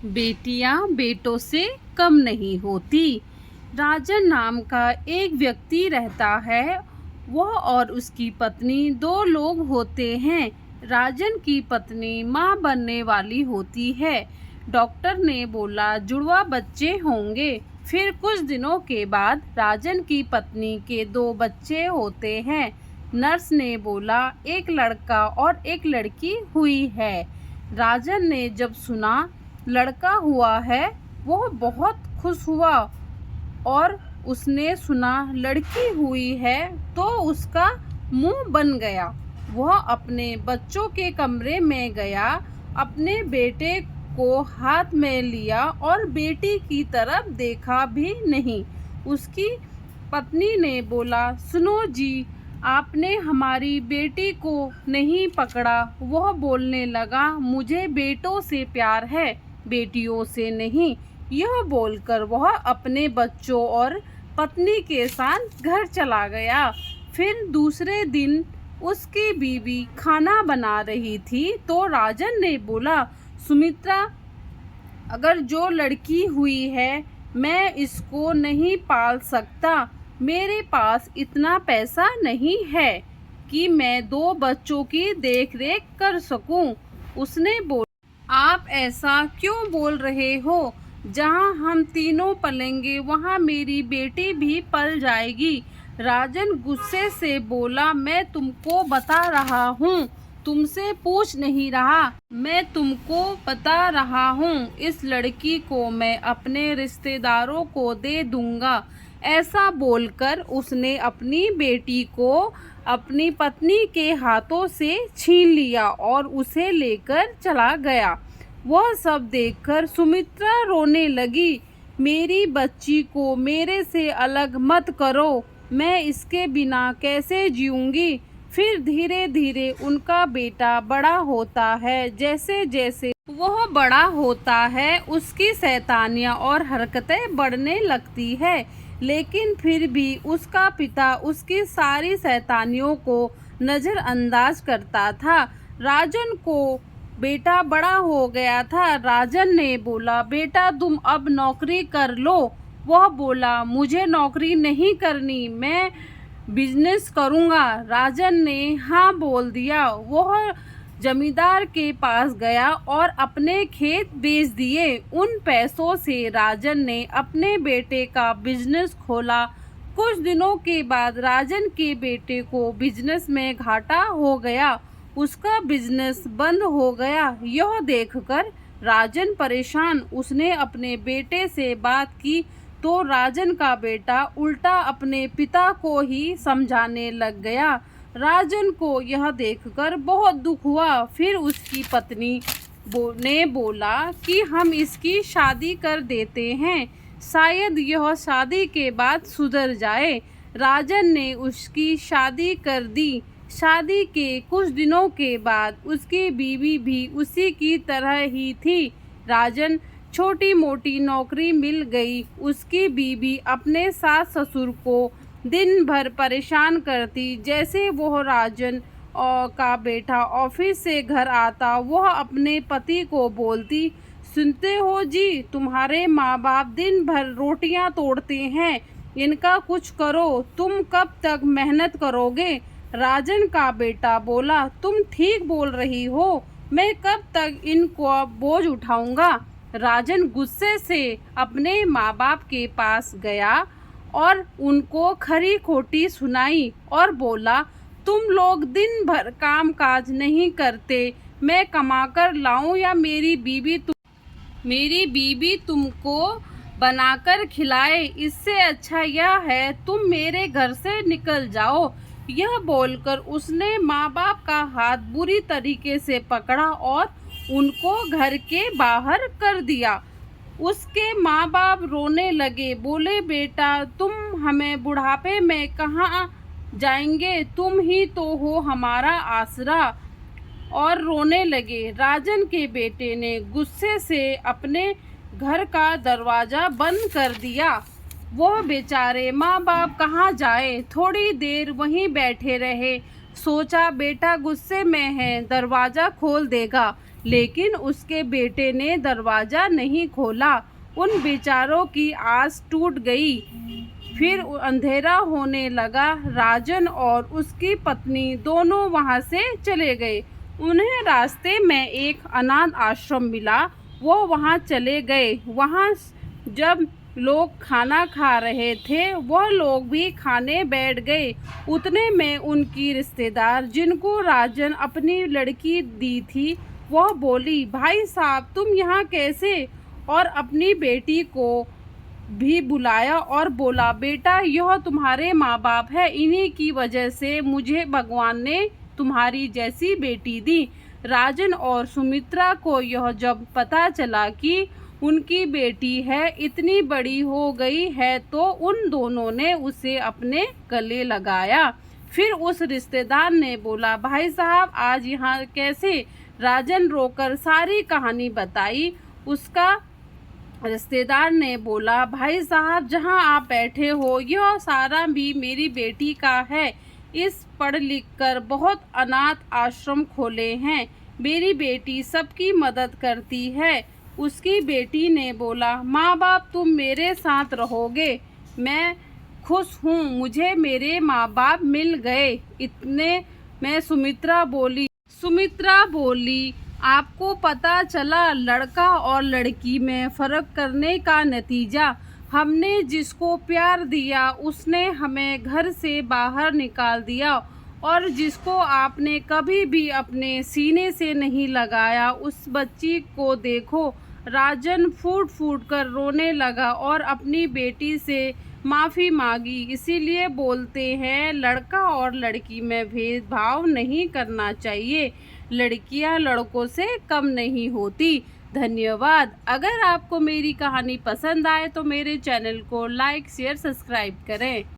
बेटियां बेटों से कम नहीं होती। राजन नाम का एक व्यक्ति रहता है। वह और उसकी पत्नी दो लोग होते हैं। राजन की पत्नी माँ बनने वाली होती है। डॉक्टर ने बोला जुड़वा बच्चे होंगे। फिर कुछ दिनों के बाद राजन की पत्नी के दो बच्चे होते हैं। नर्स ने बोला एक लड़का और एक लड़की हुई है। राजन ने जब सुना लड़का हुआ है वह बहुत खुश हुआ और उसने सुना लड़की हुई है तो उसका मुंह बन गया। वह अपने बच्चों के कमरे में गया, अपने बेटे को हाथ में लिया और बेटी की तरफ देखा भी नहीं। उसकी पत्नी ने बोला सुनो जी, आपने हमारी बेटी को नहीं पकड़ा। वह बोलने लगा मुझे बेटों से प्यार है, बेटियों से नहीं। यह बोलकर वह अपने बच्चों और पत्नी के साथ घर चला गया। फिर दूसरे दिन उसकी बीवी खाना बना रही थी तो राजन ने बोला सुमित्रा, अगर जो लड़की हुई है मैं इसको नहीं पाल सकता। मेरे पास इतना पैसा नहीं है कि मैं दो बच्चों की देखरेख कर सकूं। उसने बोला आप ऐसा क्यों बोल रहे हो? जहां हम तीनों पलेंगे वहां मेरी बेटी भी पल जाएगी। राजन गुस्से से बोला मैं तुमको बता रहा हूँ, तुमसे पूछ नहीं रहा। मैं तुमको बता रहा हूँ इस लड़की को मैं अपने रिश्तेदारों को दे दूंगा। ऐसा बोलकर उसने अपनी बेटी को अपनी पत्नी के हाथों से छीन लिया और उसे लेकर चला गया। वह सब देखकर सुमित्रा रोने लगी। मेरी बच्ची को मेरे से अलग मत करो, मैं इसके बिना कैसे जीऊंगी। फिर धीरे धीरे उनका बेटा बड़ा होता है। जैसे जैसे वह बड़ा होता है उसकी शैतानियाँ और हरकतें बढ़ने लगती है, लेकिन फिर भी उसका पिता उसकी सारी शैतानियों को नज़रअंदाज करता था। राजन को बेटा बड़ा हो गया था। राजन ने बोला बेटा तुम अब नौकरी कर लो। वह बोला मुझे नौकरी नहीं करनी, मैं बिजनेस करूँगा। राजन ने हाँ बोल दिया। वह जमींदार के पास गया और अपने खेत बेच दिए। उन पैसों से राजन ने अपने बेटे का बिजनेस खोला। कुछ दिनों के बाद राजन के बेटे को बिजनेस में घाटा हो गया, उसका बिजनेस बंद हो गया। यह देखकर राजन परेशान। उसने अपने बेटे से बात की तो राजन का बेटा उल्टा अपने पिता को ही समझाने लग गया। राजन को यह देखकर बहुत दुख हुआ। फिर उसकी पत्नी ने बोला कि हम इसकी शादी कर देते हैं, शायद यह शादी के बाद सुधर जाए। राजन ने उसकी शादी कर दी। शादी के कुछ दिनों के बाद उसकी बीवी भी उसी की तरह ही थी। राजन छोटी मोटी नौकरी मिल गई। उसकी बीवी अपने सास ससुर को दिन भर परेशान करती। जैसे वह राजन का बेटा ऑफिस से घर आता वह अपने पति को बोलती सुनते हो जी, तुम्हारे माँ बाप दिन भर रोटियां तोड़ते हैं, इनका कुछ करो, तुम कब तक मेहनत करोगे? राजन का बेटा बोला तुम ठीक बोल रही हो, मैं कब तक इनको बोझ उठाऊंगा। राजन गुस्से से अपने माँ बाप के पास गया और उनको खरी खोटी सुनाई और बोला तुम लोग दिन भर काम काज नहीं करते, मैं कमाकर लाऊं या मेरी बीबी तुमको बनाकर खिलाए, इससे अच्छा यह है तुम मेरे घर से निकल जाओ। यह बोलकर उसने माँ बाप का हाथ बुरी तरीके से पकड़ा और उनको घर के बाहर कर दिया। उसके माँ बाप रोने लगे, बोले बेटा तुम हमें बुढ़ापे में कहाँ जाएंगे, तुम ही तो हो हमारा आसरा। और रोने लगे। राजन के बेटे ने गुस्से से अपने घर का दरवाज़ा बंद कर दिया। वह बेचारे माँ बाप कहाँ जाए। थोड़ी देर वहीं बैठे रहे। सोचा बेटा गुस्से में है, दरवाज़ा खोल देगा, लेकिन उसके बेटे ने दरवाज़ा नहीं खोला। उन बेचारों की आस टूट गई। फिर अंधेरा होने लगा। राजन और उसकी पत्नी दोनों वहाँ से चले गए। उन्हें रास्ते में एक अनाथ आश्रम मिला। वो वहाँ चले गए। वहाँ जब लोग खाना खा रहे थे, वह लोग भी खाने बैठ गए। उतने में उनकी रिश्तेदार, जिनको राजन अपनी लड़की दी थी, वह बोली, भाई साहब तुम यहाँ कैसे? और अपनी बेटी को भी बुलाया और बोला, बेटा यह तुम्हारे माँ बाप है, इन्हीं की वजह से मुझे भगवान ने तुम्हारी जैसी बेटी दी। राजन और सुमित्रा को यह जब पता चला कि उनकी बेटी है इतनी बड़ी हो गई है, तो उन दोनों ने उसे अपने गले लगाया। फिर उस रिश्तेदार ने बोला, भाई साहब आज यहाँ कैसे? राजन रोकर सारी कहानी बताई। उसका रिश्तेदार ने बोला, भाई साहब जहाँ आप बैठे हो यह सारा भी मेरी बेटी का है। इस पढ़ लिख कर बहुत अनाथ आश्रम खोले हैं। मेरी बेटी सबकी मदद करती है। उसकी बेटी ने बोला, माँ बाप तुम मेरे साथ रहोगे, मैं खुश हूँ, मुझे मेरे माँ बाप मिल गए। इतने में सुमित्रा बोली, आपको पता चला लड़का और लड़की में फ़र्क करने का नतीजा? हमने जिसको प्यार दिया उसने हमें घर से बाहर निकाल दिया, और जिसको आपने कभी भी अपने सीने से नहीं लगाया, उस बच्ची को देखो। राजन फूट फूट कर रोने लगा और अपनी बेटी से माफ़ी मांगी। इसीलिए बोलते हैं लड़का और लड़की में भेदभाव नहीं करना चाहिए। लड़कियां लड़कों से कम नहीं होती। धन्यवाद। अगर आपको मेरी कहानी पसंद आए तो मेरे चैनल को लाइक शेयर सब्सक्राइब करें।